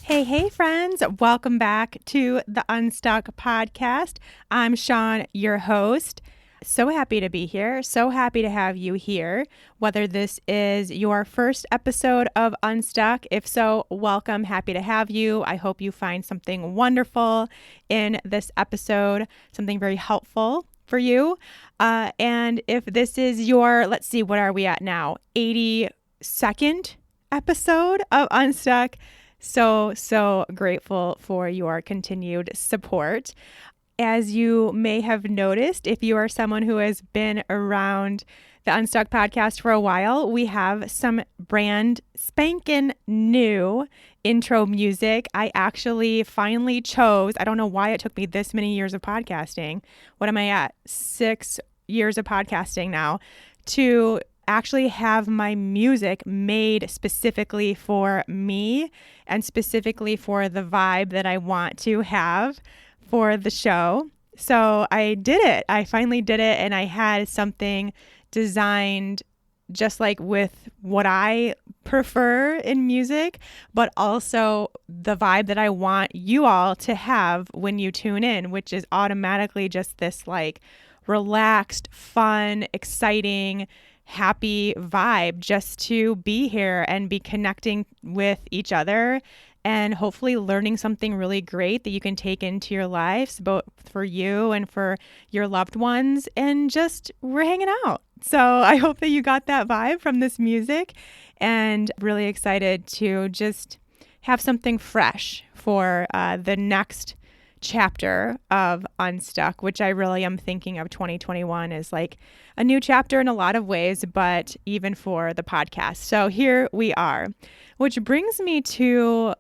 Hey, friends. Welcome back to the Unstuck podcast. I'm Shawn, your host. So happy to be here. So happy to have you here. Whether this is your first episode of Unstuck, if so, welcome. Happy to have you. I hope you find something wonderful in this episode, something very helpful for you. And if this is your, let's see, what are we at now? 82nd episode of Unstuck. So grateful for your continued support. As you may have noticed, if you are someone who has been around the Unstuck podcast for a while, we have some brand spanking new intro music. I actually finally chose, I don't know why it took me this many years of podcasting. What am I at? 6 years of podcasting now to actually have my music made specifically for me and specifically for the vibe that I want to have for the show. So I did it. I finally did it, and I had something designed just like with what I prefer in music, but also the vibe that I want you all to have when you tune in, which is automatically just this like relaxed, fun, exciting, happy vibe just to be here and be connecting with each other and hopefully learning something really great that you can take into your lives, both for you and for your loved ones. And just we're hanging out. So I hope that you got that vibe from this music, and really excited to just have something fresh for the next chapter of Unstuck, which I really am thinking of 2021 as like a new chapter in a lot of ways, but even for the podcast. So here we are, which brings me to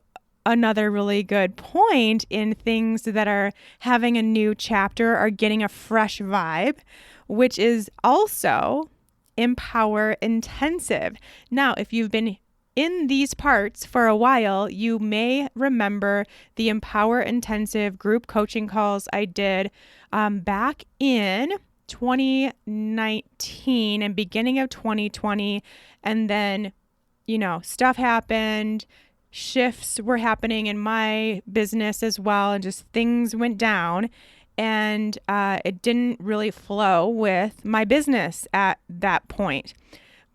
another really good point in things that are having a new chapter or getting a fresh vibe, which is also empower intensive. Now, if you've been in these parts for a while, you may remember the Empower Intensive group coaching calls I did back in 2019 and beginning of 2020. And then, stuff happened. Shifts were happening in my business as well. And just things went down. And it didn't really flow with my business at that point.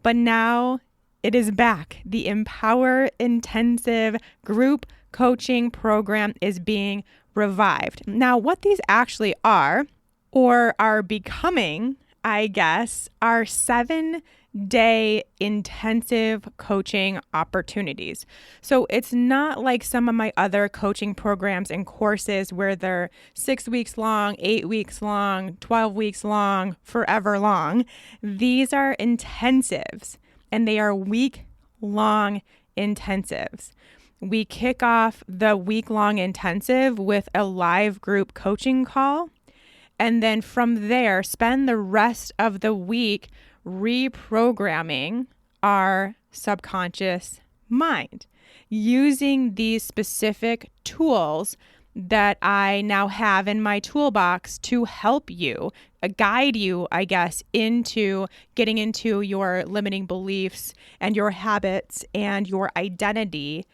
But now it is back. The Empower Intensive group coaching program is being revived. Now, what these actually are, or are becoming, I guess, are 7-day intensive coaching opportunities. So it's not like some of my other coaching programs and courses where they're 6 weeks long, 8 weeks long, 12 weeks long, forever long. These are intensives. And they are week-long intensives. We kick off the week-long intensive with a live group coaching call. And then from there, spend the rest of the week reprogramming our subconscious mind using these specific tools that I now have in my toolbox to help you, guide you, I guess, into getting into your limiting beliefs and your habits and your identity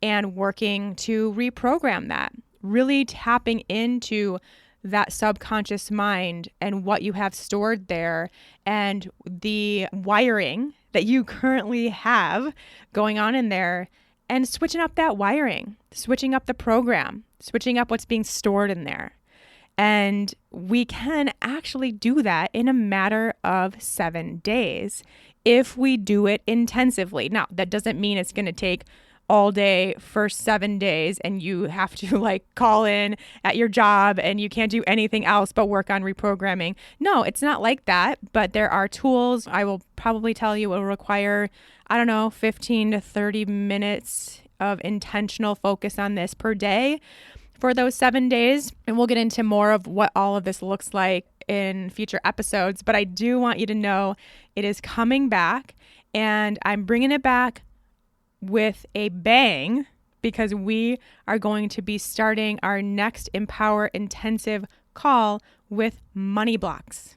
and working to reprogram that, really tapping into that subconscious mind and what you have stored there and the wiring that you currently have going on in there, and switching up that wiring, switching up the program, switching up what's being stored in there. And we can actually do that in a matter of 7 days if we do it intensively. Now, that doesn't mean it's going to take all day for 7 days and you have to like call in at your job and you can't do anything else but work on reprogramming. No, it's not like that, but there are tools. I will probably tell you it will require, 15 to 30 minutes of intentional focus on this per day for those 7 days. And we'll get into more of what all of this looks like in future episodes. But I do want you to know it is coming back, and I'm bringing it back with a bang because we are going to be starting our next Empower Intensive call with money blocks.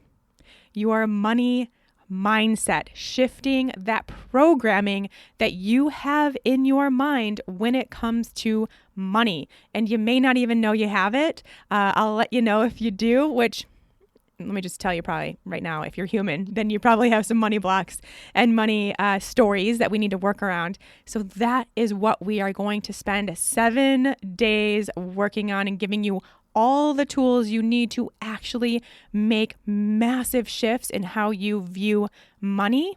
Your money mindset, shifting that programming that you have in your mind when it comes to money. And you may not even know you have it. I'll let you know if you do, which let me just tell you probably right now, if you're human, then you probably have some money blocks and money stories that we need to work around. So that is what we are going to spend 7 days working on and giving you all the tools you need to actually make massive shifts in how you view money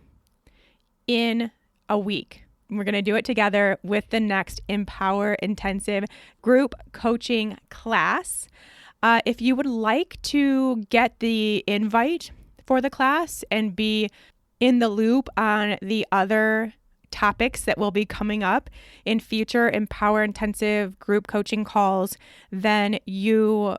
in a week. We're going to do it together with the next Empower Intensive group coaching class. If you would like to get the invite for the class and be in the loop on the other topics that will be coming up in future Empower Intensive group coaching calls, then you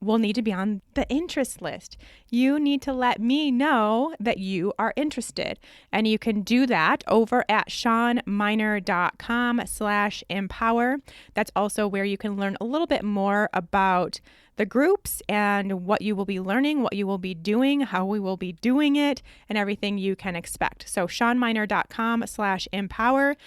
will need to be on the interest list. You need to let me know that you are interested. And you can do that over at shawnmynar.com/empower. That's also where you can learn a little bit more about the groups and what you will be learning, what you will be doing, how we will be doing it, and everything you can expect. So shawnmynar.com/empower.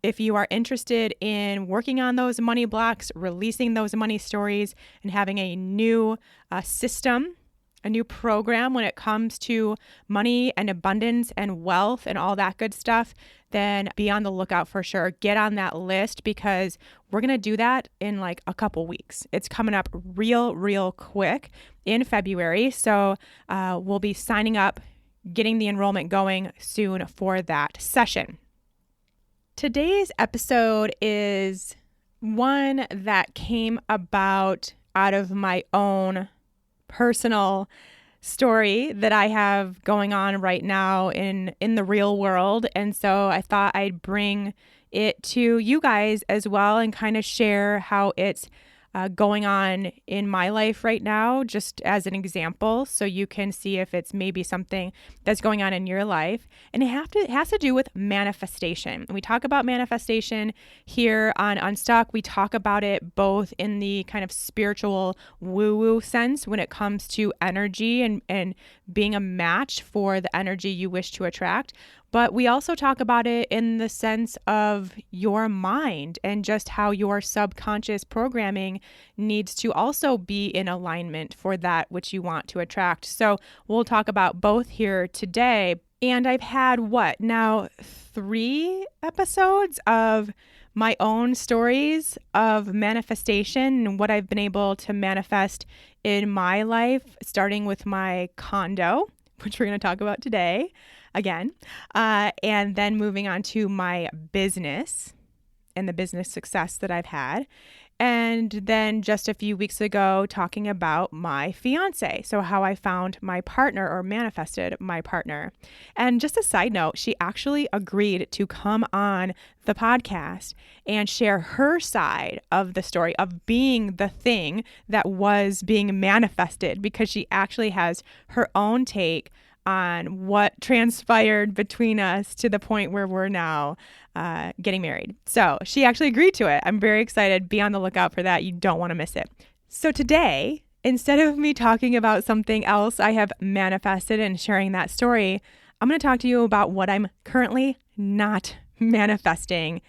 If you are interested in working on those money blocks, releasing those money stories, and having a new system, a new program when it comes to money and abundance and wealth and all that good stuff, then be on the lookout for sure. Get on that list because we're going to do that in like a couple weeks. It's coming up real quick in February. So we'll be signing up, getting the enrollment going soon for that session. Today's episode is one that came about out of my own personal story that I have going on right now in the real world. And so I thought I'd bring it to you guys as well and kind of share how it's going on in my life right now, just as an example, so you can see if it's maybe something that's going on in your life. And it has to do with manifestation. We talk about manifestation here on Unstuck. We talk about it both in the kind of spiritual woo-woo sense when it comes to energy and being a match for the energy you wish to attract. But we also talk about it in the sense of your mind and just how your subconscious programming needs to also be in alignment for that which you want to attract. So we'll talk about both here today. And I've had 3 episodes of my own stories of manifestation and what I've been able to manifest in my life, starting with my condo, which we're going to talk about today. Again, and then moving on to my business and the business success that I've had. And then just a few weeks ago, talking about my fiance. So how I found my partner or manifested my partner. And just a side note, she actually agreed to come on the podcast and share her side of the story of being the thing that was being manifested, because she actually has her own take on what transpired between us to the point where we're now getting married. So she actually agreed to it. I'm very excited. Be on the lookout for that. You don't want to miss it. So today, instead of me talking about something else I have manifested and sharing that story, I'm going to talk to you about what I'm currently not manifesting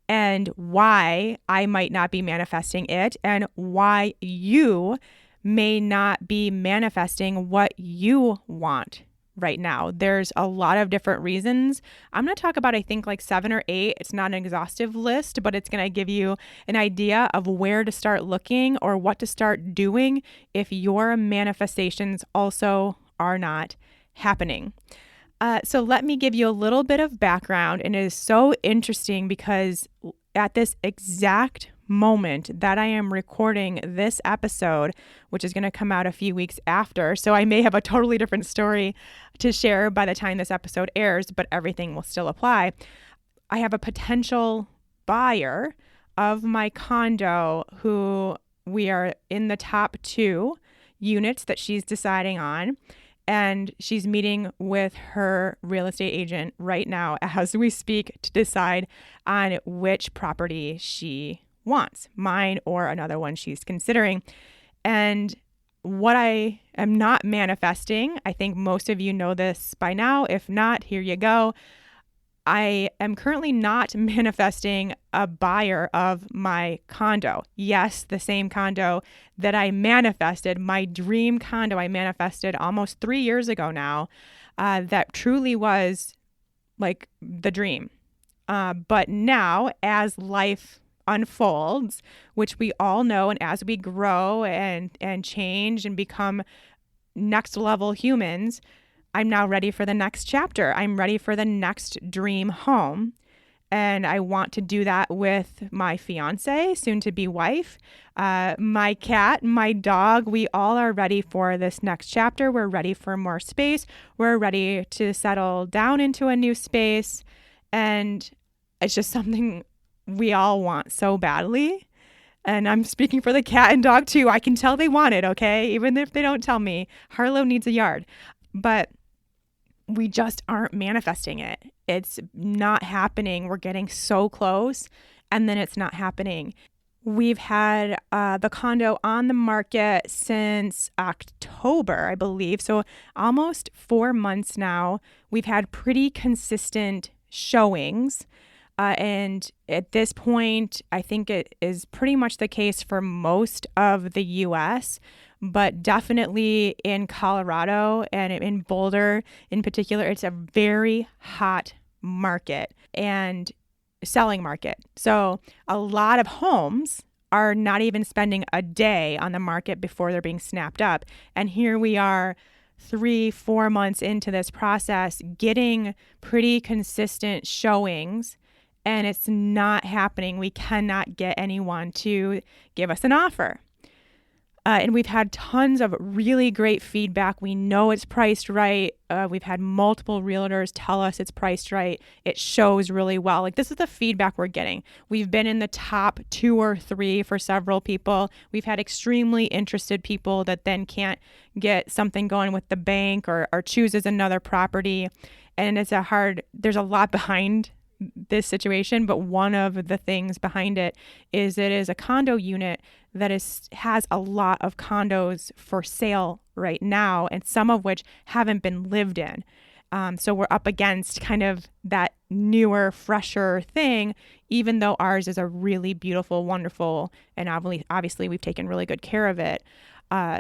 and why I might not be manifesting it and why you may not be manifesting what you want right now. There's a lot of different reasons. I'm going to talk about, I think, like 7 or 8. It's not an exhaustive list, but it's going to give you an idea of where to start looking or what to start doing if your manifestations also are not happening. So let me give you a little bit of background. And it is so interesting because at this exact moment that I am recording this episode, which is going to come out a few weeks after, so I may have a totally different story to share by the time this episode airs, but everything will still apply. I have a potential buyer of my condo who we are in the top 2 units that she's deciding on. And she's meeting with her real estate agent right now as we speak to decide on which property she wants, mine or another one she's considering. And what I am not manifesting, I think most of you know this by now. If not, here you go. I am currently not manifesting a buyer of my condo. Yes, the same condo that I manifested, my dream condo I manifested almost 3 years ago now, that truly was like the dream. But now, as life unfolds, which we all know, and as we grow and change and become next level humans, I'm now ready for the next chapter. I'm ready for the next dream home. And I want to do that with my fiance, soon to be wife, my cat, my dog. We all are ready for this next chapter. We're ready for more space. We're ready to settle down into a new space. And it's just something we all want so badly. And I'm speaking for the cat and dog too. I can tell they want it, okay? Even if they don't tell me. Harlow needs a yard. But we just aren't manifesting it. It's not happening. We're getting so close, and then it's not happening. We've had the condo on the market since October, I believe. So almost 4 months now. We've had pretty consistent showings. And at this point, I think it is pretty much the case for most of the US, but definitely in Colorado and in Boulder in particular, it's a very hot market and selling market. So a lot of homes are not even spending a day on the market before they're being snapped up. And here we are 3-4 months into this process, getting pretty consistent showings, and it's not happening. We cannot get anyone to give us an offer. And we've had tons of really great feedback. We know it's priced right. We've had multiple realtors tell us it's priced right. It shows really well. Like, this is the feedback we're getting. We've been in the top 2 or 3 for several people. We've had extremely interested people that then can't get something going with the bank or chooses another property. And there's a lot behind this situation, but one of the things behind it is a condo unit that has a lot of condos for sale right now, and some of which haven't been lived in. So we're up against kind of that newer, fresher thing, even though ours is a really beautiful, wonderful, and obviously we've taken really good care of it.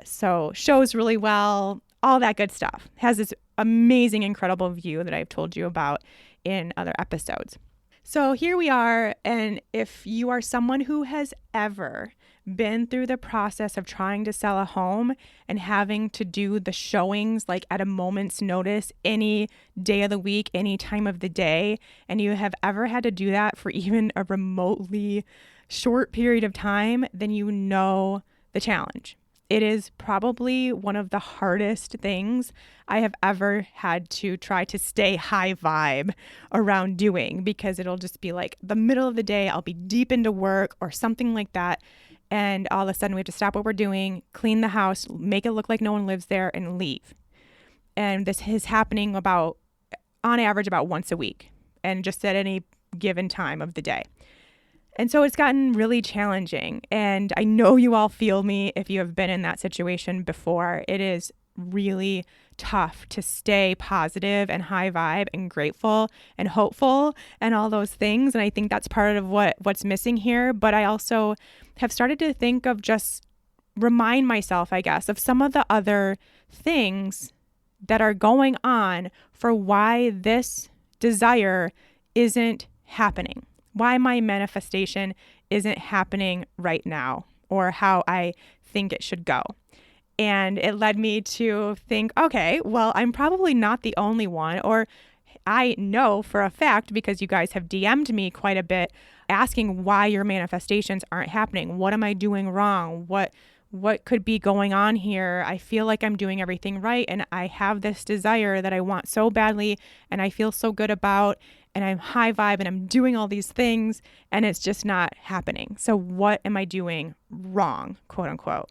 So shows really well, all that good stuff. Has this amazing, incredible view that I've told you about in other episodes. So here we are, and if you are someone who has ever been through the process of trying to sell a home and having to do the showings like at a moment's notice, any day of the week, any time of the day, and you have ever had to do that for even a remotely short period of time, then you know the challenge. It is probably one of the hardest things I have ever had to try to stay high vibe around doing, because it'll just be like the middle of the day, I'll be deep into work or something like that. And all of a sudden we have to stop what we're doing, clean the house, make it look like no one lives there, and leave. And this is happening on average about once a week, and just at any given time of the day. And so it's gotten really challenging. And I know you all feel me if you have been in that situation before. It is really tough to stay positive and high vibe and grateful and hopeful and all those things. And I think that's part of what's missing here. But I also have started to think of just remind myself, I guess, of some of the other things that are going on for why this desire isn't happening. Why my manifestation isn't happening right now, or how I think it should go. And it led me to think, okay, well, I'm probably not the only one, or I know for a fact, because you guys have DM'd me quite a bit asking why your manifestations aren't happening. What am I doing wrong? What could be going on here? I feel like I'm doing everything right, and I have this desire that I want so badly, and I feel so good about, and I'm high vibe, and I'm doing all these things, and it's just not happening. So what am I doing wrong, quote unquote?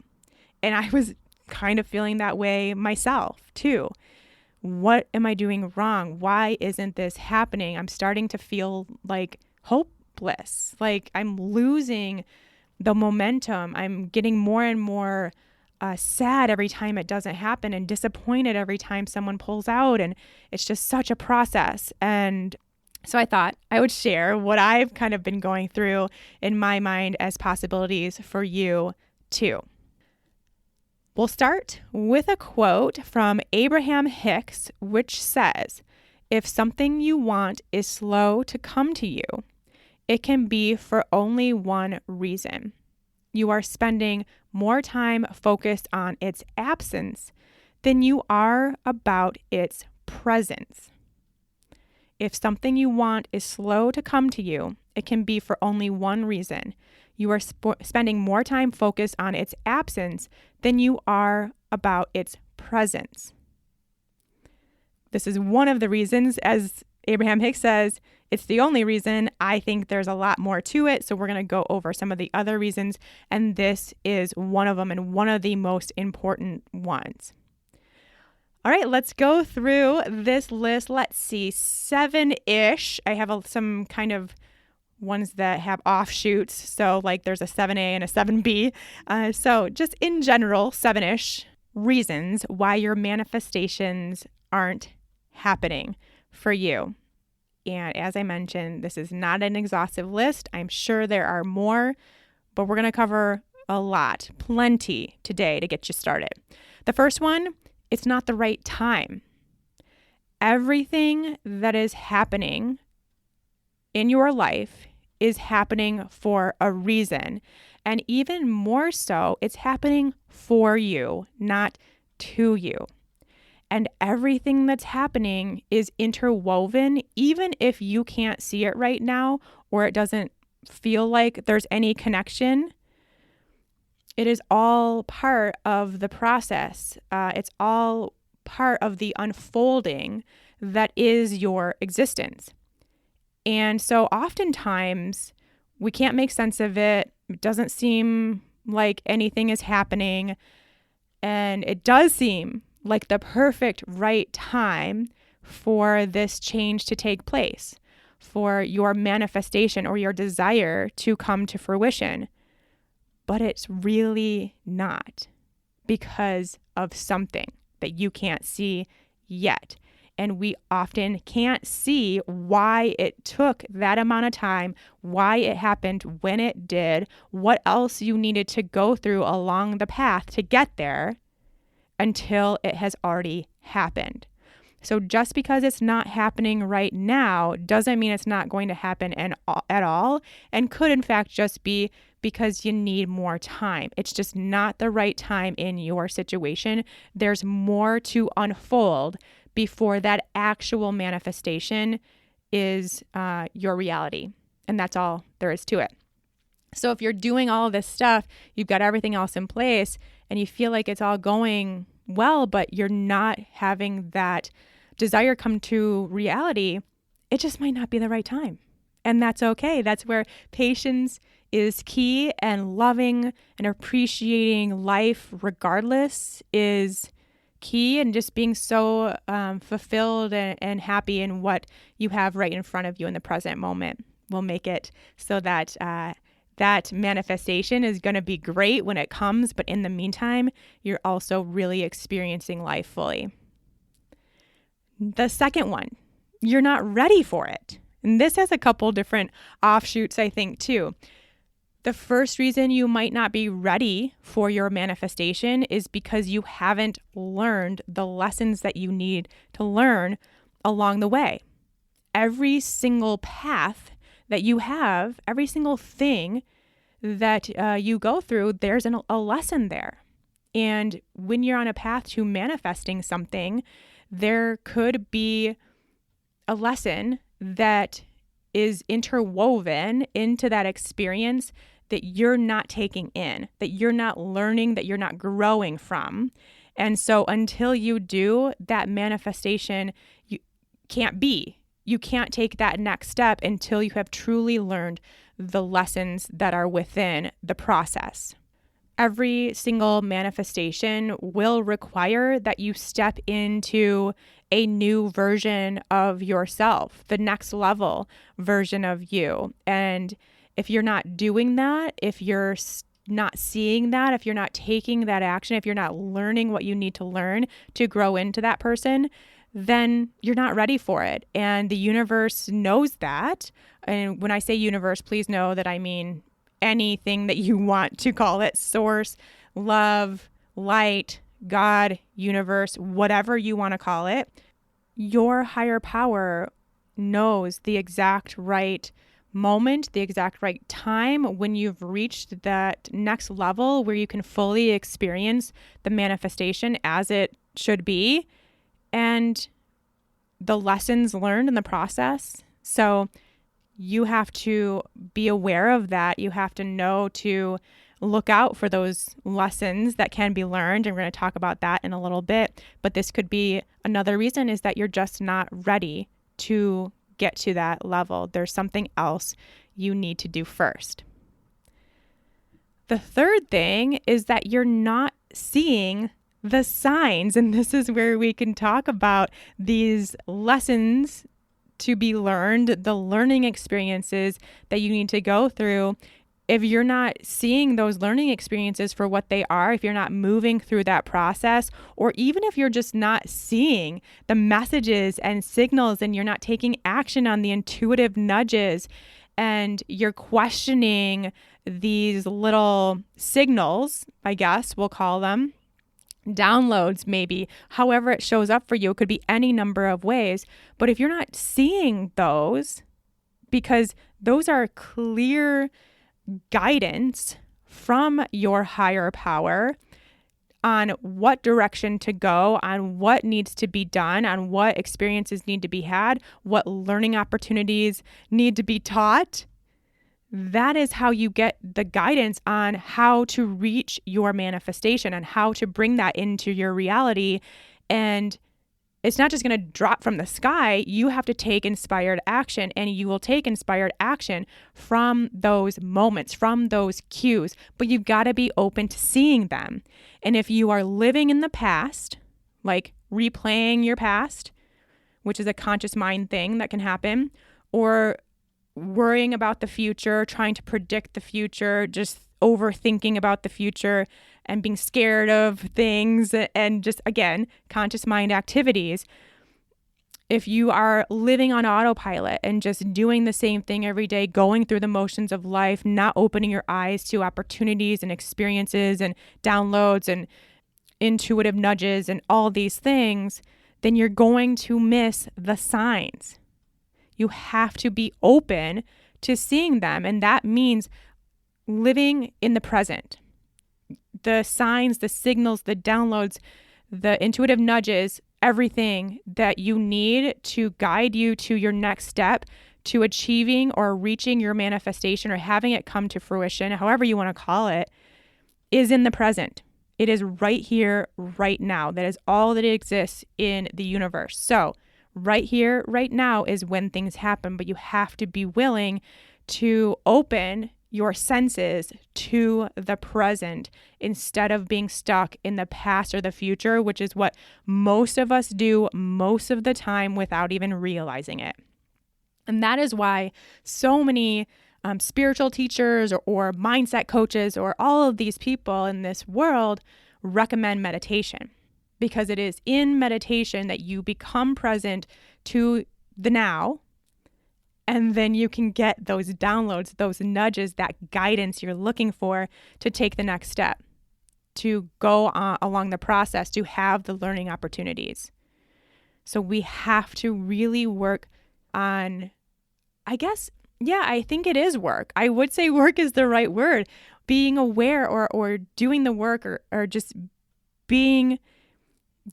And I was kind of feeling that way myself too. What am I doing wrong? Why isn't this happening? I'm starting to feel like hopeless, like I'm losing the momentum. I'm getting more and more sad every time it doesn't happen and disappointed every time someone pulls out. And it's just such a process. And so I thought I would share what I've kind of been going through in my mind as possibilities for you too. We'll start with a quote from Abraham Hicks, which says, "If something you want is slow to come to you, it can be for only one reason. You are spending more time focused on its absence than you are about its presence." If something you want is slow to come to you, it can be for only one reason. You are spending more time focused on its absence than you are about its presence. This is one of the reasons, as Abraham Hicks says, it's the only reason. I think there's a lot more to it, so we're going to go over some of the other reasons, and this is one of them and one of the most important ones. All right, let's go through this list. Let's see, 7-ish. I have some kind of ones that have offshoots, so like there's a 7A and a 7B. So just in general, 7-ish reasons why your manifestations aren't happening for you. And as I mentioned, this is not an exhaustive list. I'm sure there are more, but we're going to cover a lot, plenty today to get you started. The first one, it's not the right time. Everything that is happening in your life is happening for a reason. And even more so, it's happening for you, not to you. And everything that's happening is interwoven, even if you can't see it right now or it doesn't feel like there's any connection. It is all part of the process. It's all part of the unfolding that is your existence. And so oftentimes we can't make sense of it. It doesn't seem like anything is happening. And it does seem like the perfect right time for this change to take place, for your manifestation or your desire to come to fruition. But it's really not, because of something that you can't see yet. And we often can't see why it took that amount of time, why it happened when it did, what else you needed to go through along the path to get there, until it has already happened. So just because it's not happening right now doesn't mean it's not going to happen at all, and could in fact just be because you need more time. It's just not the right time in your situation. There's more to unfold before that actual manifestation is your reality. And that's all there is to it. So if you're doing all of this stuff, you've got everything else in place, and you feel like it's all going well, but you're not having that desire come to reality, it just might not be the right time. And that's okay. That's where patience is key, and loving and appreciating life regardless is key, and just being so fulfilled and happy in what you have right in front of you in the present moment will make it so that that manifestation is going to be great when it comes, but in the meantime, you're also really experiencing life fully. The second one, you're not ready for it. And this has a couple different offshoots, I think, too. The first reason you might not be ready for your manifestation is because you haven't learned the lessons that you need to learn along the way. Every single path that you have, every single thing that you go through, there's a lesson there. And when you're on a path to manifesting something, there could be a lesson that is interwoven into that experience that you're not taking in, that you're not learning, that you're not growing from. And so until you do, that manifestation you can't be. You can't take that next step until you have truly learned the lessons that are within the process. Every single manifestation will require that you step into a new version of yourself, the next level version of you. And if you're not doing that, if you're not seeing that, if you're not taking that action, if you're not learning what you need to learn to grow into that person, then you're not ready for it. And the universe knows that. And when I say universe, please know that I mean anything that you want to call it: source, love, light, God, universe, whatever you want to call it. Your higher power knows the exact right moment, the exact right time when you've reached that next level where you can fully experience the manifestation as it should be and the lessons learned in the process. So you have to be aware of that. You have to know to look out for those lessons that can be learned. And we're going to talk about that in a little bit. But this could be another reason, is that you're just not ready to get to that level. There's something else you need to do first. The third thing is that you're not seeing the signs. And this is where we can talk about these lessons to be learned, the learning experiences that you need to go through. If you're not seeing those learning experiences for what they are, if you're not moving through that process, or even if you're just not seeing the messages and signals and you're not taking action on the intuitive nudges, and you're questioning these little signals, I guess we'll call them, downloads maybe, however it shows up for you, it could be any number of ways. But if you're not seeing those, because those are clear guidance from your higher power on what direction to go, on what needs to be done, on what experiences need to be had, what learning opportunities need to be taught, that is how you get the guidance on how to reach your manifestation and how to bring that into your reality. And it's not just going to drop from the sky. You have to take inspired action, and you will take inspired action from those moments, from those cues, but you've got to be open to seeing them. And if you are living in the past, like replaying your past, which is a conscious mind thing that can happen, or worrying about the future, trying to predict the future, just overthinking about the future and being scared of things, and just, again, conscious mind activities. If you are living on autopilot and just doing the same thing every day, going through the motions of life, not opening your eyes to opportunities and experiences and downloads and intuitive nudges and all these things, then you're going to miss the signs. You have to be open to seeing them. And that means living in the present. The signs, the signals, the downloads, the intuitive nudges, everything that you need to guide you to your next step, to achieving or reaching your manifestation or having it come to fruition, however you want to call it, is in the present. It is right here, right now. That is all that exists in the universe. So right here, right now is when things happen, but you have to be willing to open your senses to the present instead of being stuck in the past or the future, which is what most of us do most of the time without even realizing it. And that is why so many spiritual teachers or mindset coaches or all of these people in this world recommend meditation, because it is in meditation that you become present to the now. And then you can get those downloads, those nudges, that guidance you're looking for to take the next step, to go along the process, to have the learning opportunities. So we have to really work on, I think it is work. I would say work is the right word. Being aware or doing the work or just being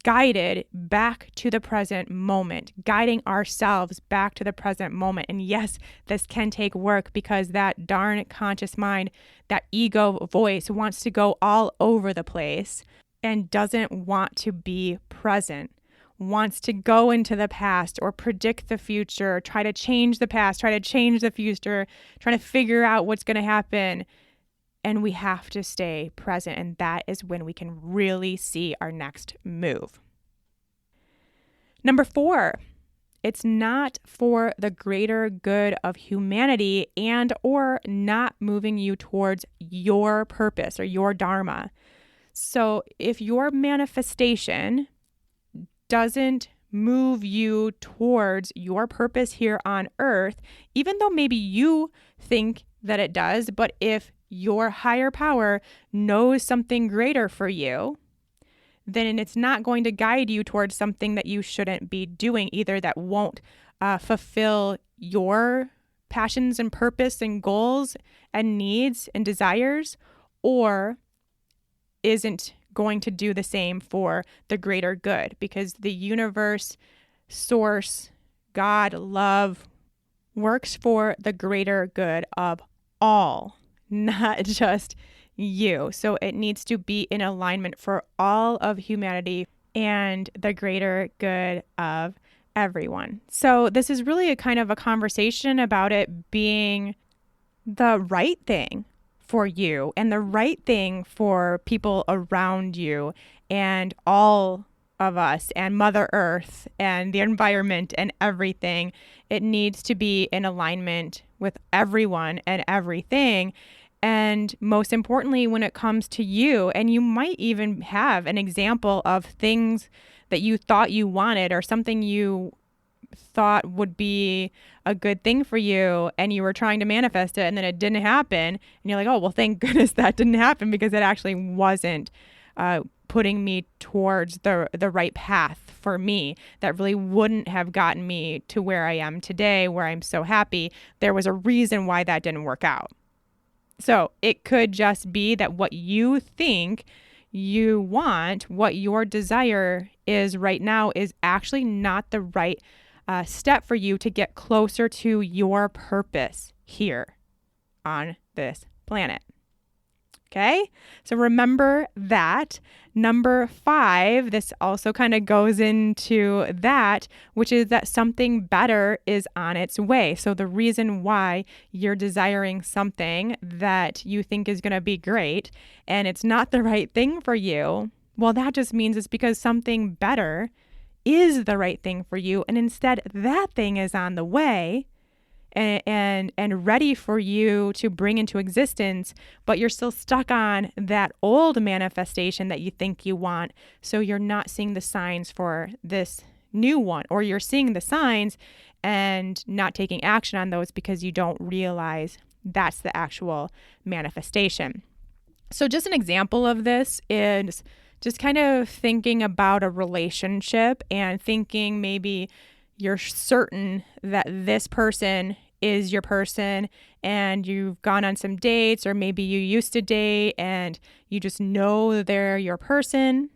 guided back to the present moment, guiding ourselves back to the present moment. And yes, this can take work, because that darn conscious mind, that ego voice, wants to go all over the place and doesn't want to be present, wants to go into the past or predict the future, try to change the past, try to change the future, trying to figure out what's going to happen. And we have to stay present. And that is when we can really see our next move. Number 4 it's not for the greater good of humanity and or not moving you towards your purpose or your dharma. So if your manifestation doesn't move you towards your purpose here on earth, even though maybe you think that it does, but if your higher power knows something greater for you, then it's not going to guide you towards something that you shouldn't be doing, either that won't fulfill your passions and purpose and goals and needs and desires, or isn't going to do the same for the greater good, because the universe, source, God, love works for the greater good of all, not just you. So it needs to be in alignment for all of humanity and the greater good of everyone. So this is really a kind of a conversation about it being the right thing for you and the right thing for people around you and all of us and Mother Earth and the environment and everything. It needs to be in alignment with everyone and everything. And most importantly, when it comes to you, and you might even have an example of things that you thought you wanted or something you thought would be a good thing for you, and you were trying to manifest it and then it didn't happen. And you're like, oh, well, thank goodness that didn't happen, because it actually wasn't putting me towards the right path for me. That really wouldn't have gotten me to where I am today, where I'm so happy. There was a reason why that didn't work out. So it could just be that what you think you want, what your desire is right now, is actually not the right step for you to get closer to your purpose here on this planet. Okay, so remember that. Number 5, this also kind of goes into that, which is that something better is on its way. So the reason why you're desiring something that you think is going to be great and it's not the right thing for you, well, that just means it's because something better is the right thing for you. And instead, that thing is on the way and ready for you to bring into existence, but you're still stuck on that old manifestation that you think you want. So you're not seeing the signs for this new one, or you're seeing the signs and not taking action on those because you don't realize that's the actual manifestation. So just an example of this is just kind of thinking about a relationship and thinking maybe you're certain that this person is your person, and you've gone on some dates, or maybe you used to date and you just know they're your person.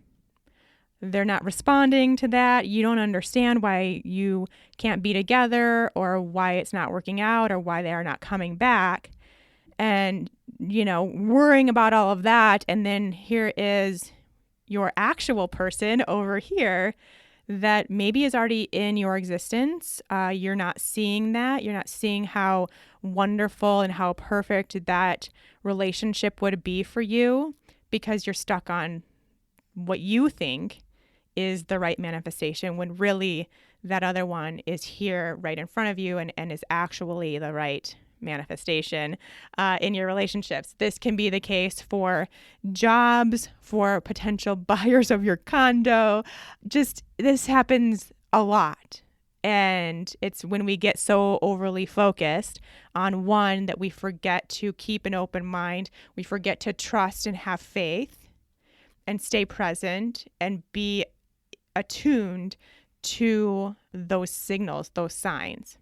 They're not responding to that. You don't understand why you can't be together, or why it's not working out, or why they are not coming back. And, worrying about all of that. And then here is your actual person over here that maybe is already in your existence. You're not seeing that. You're not seeing how wonderful and how perfect that relationship would be for you, because you're stuck on what you think is the right manifestation, when really that other one is here right in front of you and is actually the right manifestation in your relationships. This can be the case for jobs, for potential buyers of your condo. Just this happens a lot. And it's when we get so overly focused on one that we forget to keep an open mind. We forget to trust and have faith and stay present and be attuned to those signals, those signs.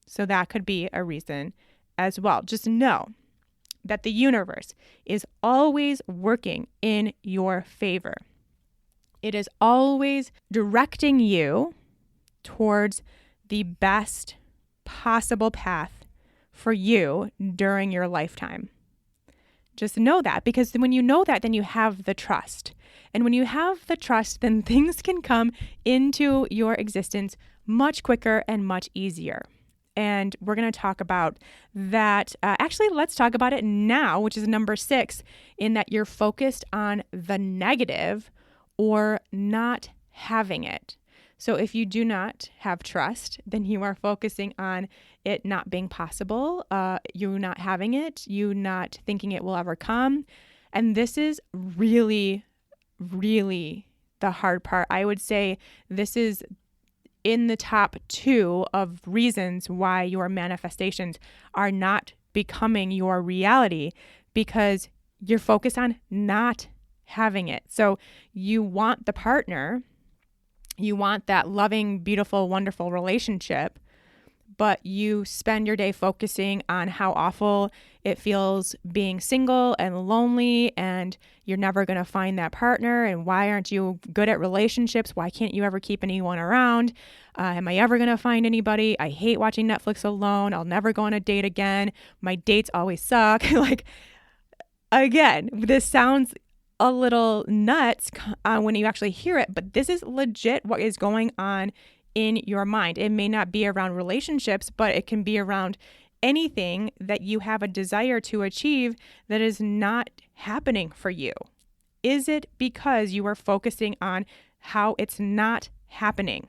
So that could be a reason as well. Just know that the universe is always working in your favor. It is always directing you towards the best possible path for you during your lifetime. Just know that, because when you know that, then you have the trust. And when you have the trust, then things can come into your existence much quicker and much easier. And we're going to talk about that. Actually, let's talk about it now, which is number 6, in that you're focused on the negative or not having it. So if you do not have trust, then you are focusing on it not being possible, you not having it, you not thinking it will ever come. And this is really, really the hard part. I would say this is in the top 2 of reasons why your manifestations are not becoming your reality, because you're focused on not having it. So you want the partner, you want that loving, beautiful, wonderful relationship, but you spend your day focusing on how awful it feels being single and lonely, and you're never going to find that partner, and why aren't you good at relationships? Why can't you ever keep anyone around? Am I ever going to find anybody? I hate watching Netflix alone. I'll never go on a date again. My dates always suck. Like, again, this sounds a little nuts when you actually hear it, but this is legit what is going on in your mind. It may not be around relationships, but it can be around anything that you have a desire to achieve that is not happening for you. Is it because you are focusing on how it's not happening,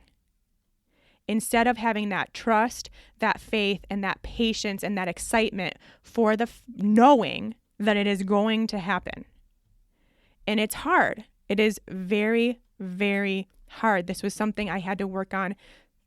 instead of having that trust, that faith, and that patience and that excitement for the knowing that it is going to happen? And it's hard. It is very, very hard. This was something I had to work on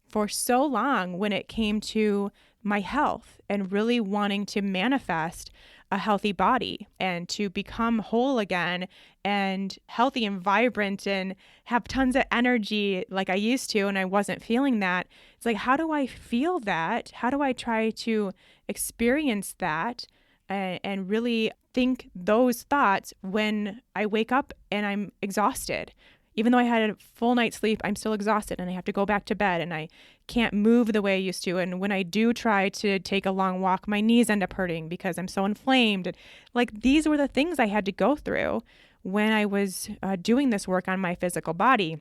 for so long when it came to my health and really wanting to manifest a healthy body and to become whole again and healthy and vibrant and have tons of energy like I used to, and I wasn't feeling that. It's like, how do I feel that? How do I try to experience that and really think those thoughts when I wake up and I'm exhausted? Even though I had a full night's sleep, I'm still exhausted and I have to go back to bed and I can't move the way I used to. And when I do try to take a long walk, my knees end up hurting because I'm so inflamed. And like, these were the things I had to go through when I was doing this work on my physical body.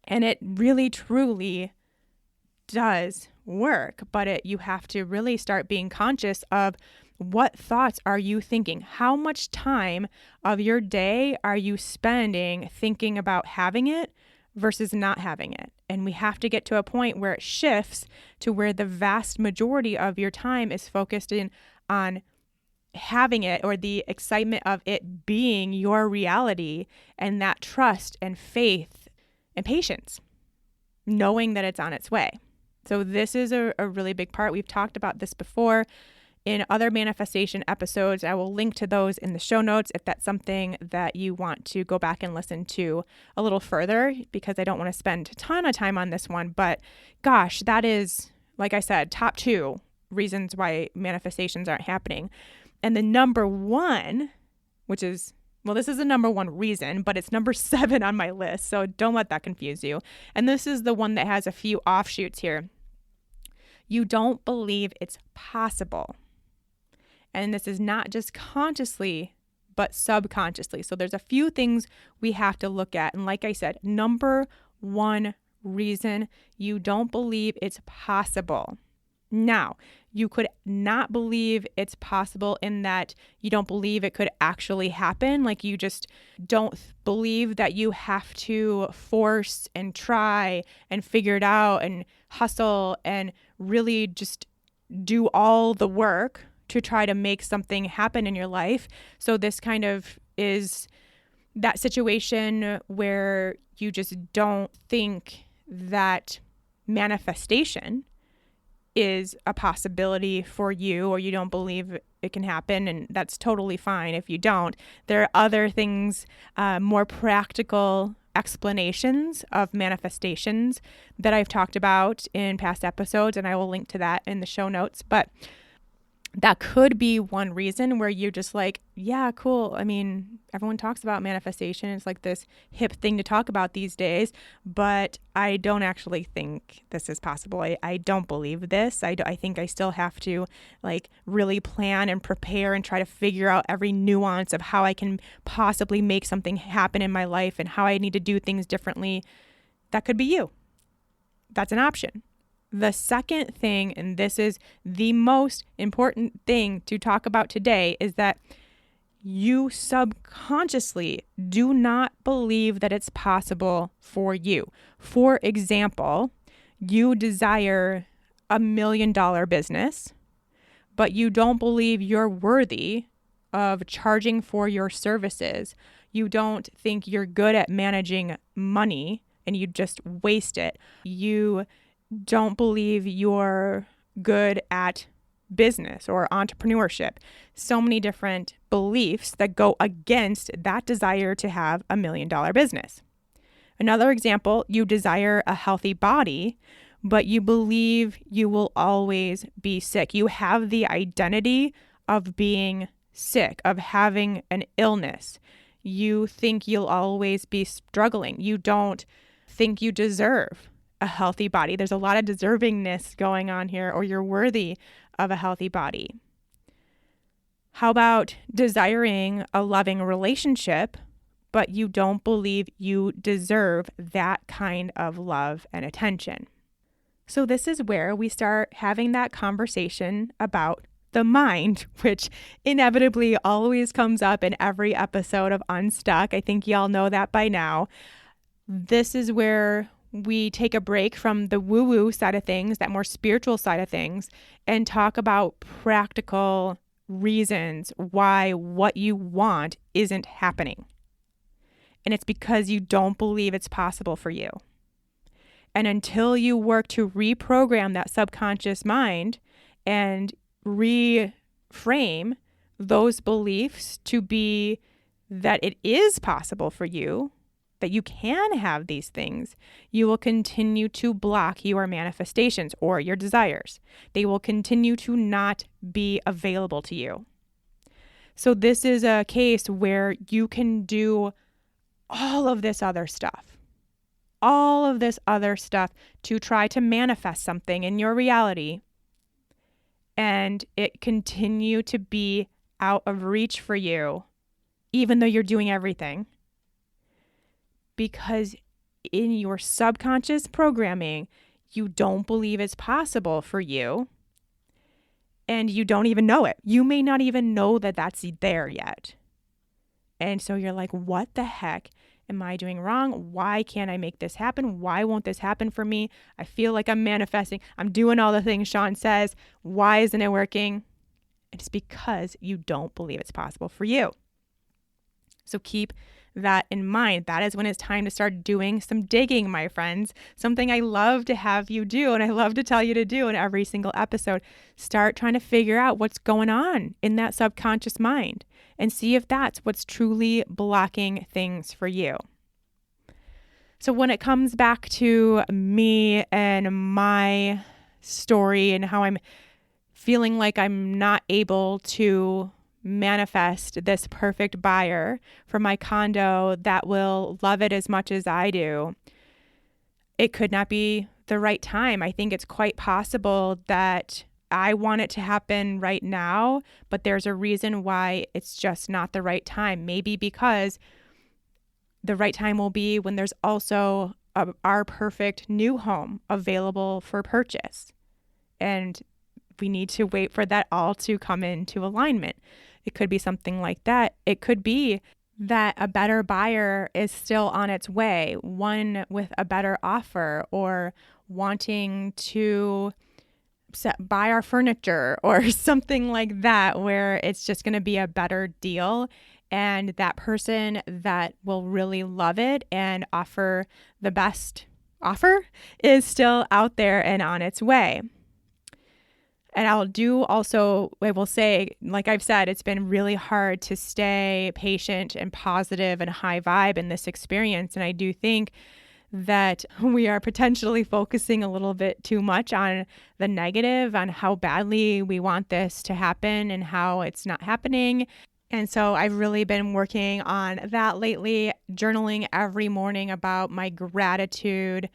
And it really, truly does work, but you have to really start being conscious of what thoughts are you thinking? How much time of your day are you spending thinking about having it versus not having it? And we have to get to a point where it shifts to where the vast majority of your time is focused on having it, or the excitement of it being your reality, and that trust and faith and patience, knowing that it's on its way. So this is a really big part. We've talked about this before in other manifestation episodes. I will link to those in the show notes if that's something that you want to go back and listen to a little further, because I don't want to spend a ton of time on this one. But gosh, that is, like I said, top 2 reasons why manifestations aren't happening. And the number 1, which is, well, this is the number 1 reason, but it's number 7 on my list. So don't let that confuse you. And this is the one that has a few offshoots here. You don't believe it's possible. And this is not just consciously, but subconsciously. So there's a few things we have to look at. And like I said, number 1 reason, you don't believe it's possible. Now, you could not believe it's possible in that you don't believe it could actually happen. Like, you just don't believe that you have to force and try and figure it out and hustle and really just do all the work to try to make something happen in your life. So this kind of is that situation where you just don't think that manifestation is a possibility for you, or you don't believe it can happen, and that's totally fine if you don't. There are other things, more practical explanations of manifestations that I've talked about in past episodes, and I will link to that in the show notes. But that could be one reason where you're just like, yeah, cool. I mean, everyone talks about manifestation. It's like this hip thing to talk about these days, but I don't actually think this is possible. I don't believe this. I think I still have to like really plan and prepare and try to figure out every nuance of how I can possibly make something happen in my life and how I need to do things differently. That could be you. That's an option. The second thing, and this is the most important thing to talk about today, is that you subconsciously do not believe that it's possible for you. For example, you desire $1 million business, but you don't believe you're worthy of charging for your services. You don't think you're good at managing money and you just waste it. You don't believe you're good at business or entrepreneurship. So many different beliefs that go against that desire to have $1 million business. Another example, you desire a healthy body, but you believe you will always be sick. You have the identity of being sick, of having an illness. You think you'll always be struggling. You don't think you deserve a healthy body. There's a lot of deservingness going on here, or you're worthy of a healthy body. How about desiring a loving relationship, but you don't believe you deserve that kind of love and attention? So this is where we start having that conversation about the mind, which inevitably always comes up in every episode of Unstuck. I think y'all know that by now. This is where we take a break from the woo-woo side of things, that more spiritual side of things, and talk about practical reasons why what you want isn't happening. And it's because you don't believe it's possible for you. And until you work to reprogram that subconscious mind and reframe those beliefs to be that it is possible for you, that you can have these things, you will continue to block your manifestations or your desires. They will continue to not be available to you. So this is a case where you can do all of this other stuff to try to manifest something in your reality, and it continue to be out of reach for you, even though you're doing everything. Because in your subconscious programming, you don't believe it's possible for you, and you don't even know it. You may not even know that that's there yet. And so you're like, what the heck am I doing wrong? Why can't I make this happen? Why won't this happen for me? I feel like I'm manifesting. I'm doing all the things Shawn says. Why isn't it working? It's because you don't believe it's possible for you. So keep that in mind. That is when it's time to start doing some digging, my friends. Something I love to have you do, and I love to tell you to do in every single episode. Start trying to figure out what's going on in that subconscious mind and see if that's what's truly blocking things for you. So when it comes back to me and my story and how I'm feeling like I'm not able to manifest this perfect buyer for my condo that will love it as much as I do, it could not be the right time. I think it's quite possible that I want it to happen right now, but there's a reason why it's just not the right time. Maybe because the right time will be when there's also our perfect new home available for purchase. And we need to wait for that all to come into alignment. It could be something like that. It could be that a better buyer is still on its way, one with a better offer, or wanting to buy our furniture or something like that, where it's just going to be a better deal. And that person that will really love it and offer the best offer is still out there and on its way. And I will say, like I've said, it's been really hard to stay patient and positive and high vibe in this experience. And I do think that we are potentially focusing a little bit too much on the negative, on how badly we want this to happen and how it's not happening. And so I've really been working on that lately, journaling every morning about my gratitude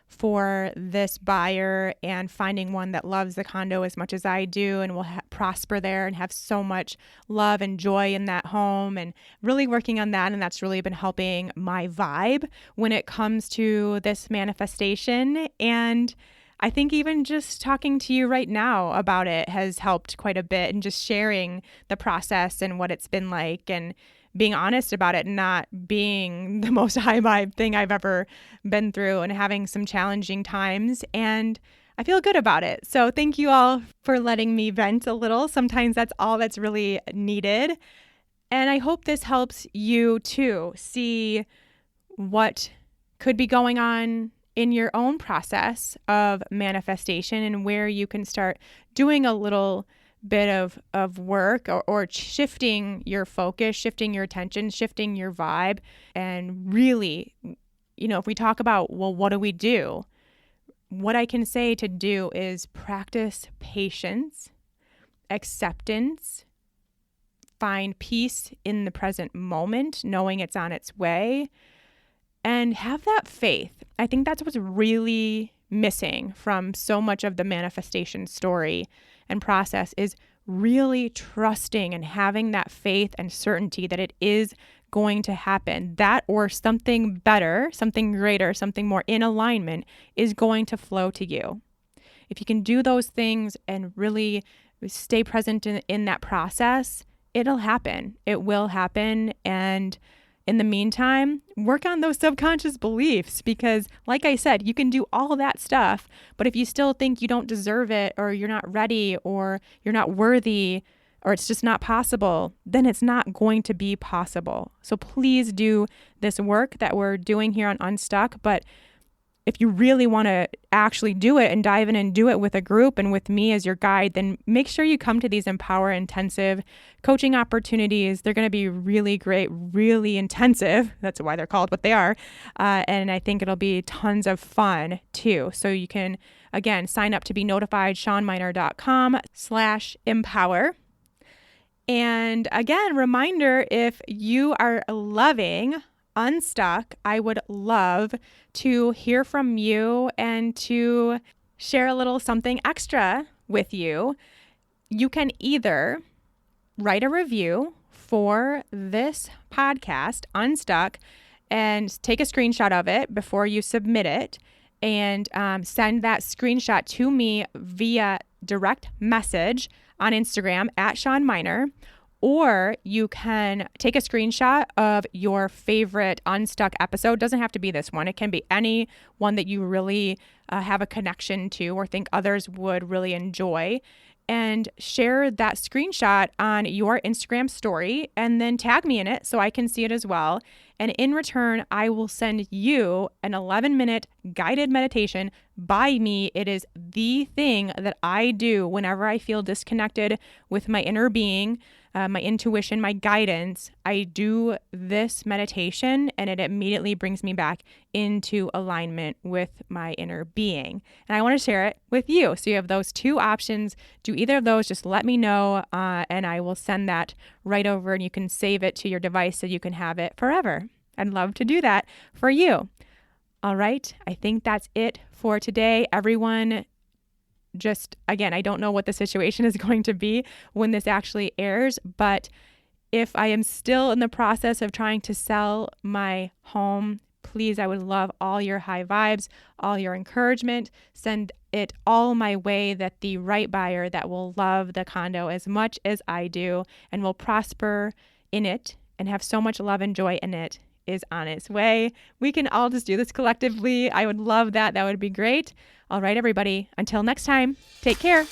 for this buyer and finding one that loves the condo as much as I do and will prosper there and have so much love and joy in that home, and really working on that. And that's really been helping my vibe when it comes to this manifestation. And I think even just talking to you right now about it has helped quite a bit, and just sharing the process and what it's been like, and being honest about it, not being the most high vibe thing I've ever been through, and having some challenging times. And I feel good about it. So thank you all for letting me vent a little. Sometimes that's all that's really needed. And I hope this helps you too see what could be going on in your own process of manifestation, and where you can start doing a little bit of work, or shifting your focus, shifting your attention, shifting your vibe. And really, if we talk about, well, what do we do? What I can say to do is practice patience, acceptance, find peace in the present moment, knowing it's on its way, and have that faith. I think that's what's really missing from so much of the manifestation story and process, is really trusting and having that faith and certainty that it is going to happen. That, or something better, something greater, something more in alignment is going to flow to you. If you can do those things and really stay present in that process, it'll happen. It will happen. And in the meantime, work on those subconscious beliefs, because like I said, you can do all of that stuff, but if you still think you don't deserve it, or you're not ready, or you're not worthy, or it's just not possible, then it's not going to be possible. So please do this work that we're doing here on Unstuck. But if you really want to actually do it and dive in and do it with a group and with me as your guide, then make sure you come to these Empower Intensive coaching opportunities. They're going to be really great, really intensive. That's why they're called what they are. And I think it'll be tons of fun too. So you can, again, sign up to be notified, ShawnMynar.com/empower. And again, reminder, if you are loving Unstuck, I would love to hear from you and to share a little something extra with you. You can either write a review for this podcast, Unstuck, and take a screenshot of it before you submit it, and send that screenshot to me via direct message on Instagram at Shawn Mynar. Or you can take a screenshot of your favorite Unstuck episode. Doesn't have to be this one. It can be any one that you really have a connection to, or think others would really enjoy, and share that screenshot on your Instagram story, and then tag me in it so I can see it as well. And in return, I will send you an 11-minute guided meditation by me. It is the thing that I do whenever I feel disconnected with my inner being, my intuition, my guidance. I do this meditation, and it immediately brings me back into alignment with my inner being. And I want to share it with you. So you have those two options. Do either of those, just let me know, and I will send that right over, and you can save it to your device so you can have it forever. I'd love to do that for you. All right. I think that's it for today. Everyone, just, again, I don't know what the situation is going to be when this actually airs, but if I am still in the process of trying to sell my home, please, I would love all your high vibes, all your encouragement. Send it all my way, that the right buyer that will love the condo as much as I do and will prosper in it and have so much love and joy in it is on its way. We can all just do this collectively. I would love that. That would be great. All right, everybody. Until next time, take care.